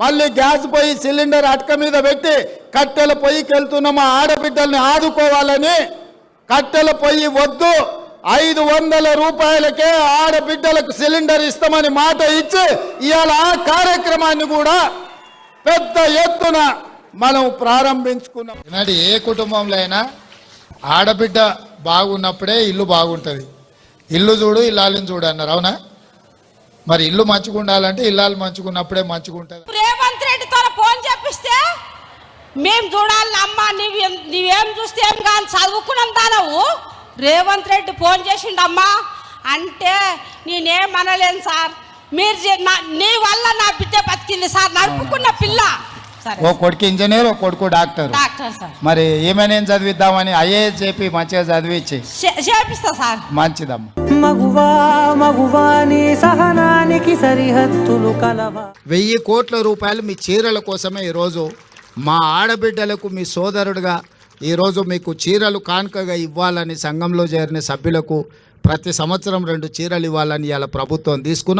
మళ్ళీ గ్యాస్ పొయ్యి సిలిండర్ అటక మీద పెట్టి కట్టెల పొయ్యికి వెళ్తున్న మా ఆడబిడ్డల్ని ఆదుకోవాలని కట్టెల పొయ్యి వద్దు 500 రూపాయలకే ఆడబిడ్డలకు సిలిండర్ ఇస్తామని మాట ఇచ్చి ఇవాళ ఆ కార్యక్రమాన్ని కూడా పెద్ద ఎత్తున మనం ప్రారంభించుకున్నాం. ఈనాడు ఏ కుటుంబంలో అయినా ఆడబిడ్డ బాగున్నప్పుడే ఇల్లు బాగుంటుంది. ఇల్లు చూడు ఇల్లాలని చూడు అన్నారు, అవునా? మరి ఇల్లు మంచిగా ఉండాలంటే ఇల్లాలు మంచిగా ఉన్నప్పుడే మంచిగా ఉంటుంది. రేవంత్ రెడ్డితో ఫోన్ చేపిస్తే మేము చూడాలి అమ్మా, నీవేం చూస్తే ఏం కానీ చదువుకున్నాం దానవు. రేవంత్ రెడ్డి ఫోన్ చేసిండమ్మా అంటే నేనేం అనలేను సార్, మీరు నీ వల్ల నా బిడ్డ బతికింది సార్, నడుపుకున్న పిల్ల. ఓ కొడుకు ఇంజనీర్, ఓ కొడుకు డాక్టర్. సార్ మరి ఏమైనా చదివిద్దామని ఐఏఎస్ చెప్పి మంచిగా చదివించి చేపిస్తా సార్. మంచిదమ్మా. మగువాని సహనానికి సరిహద్దులు కలవా. 1000 కోట్ల రూపాయలు మీ చీరల కోసమే ఈరోజు మా ఆడబిడ్డలకు మీ సోదరుడుగా ఈరోజు మీకు చీరలు కానుకగా ఇవ్వాలని సంఘంలో చేరిన సభ్యులకు ప్రతి సంవత్సరం 2 చీరలు ఇవ్వాలని ఇవాళ ప్రభుత్వం తీసుకున్నాం.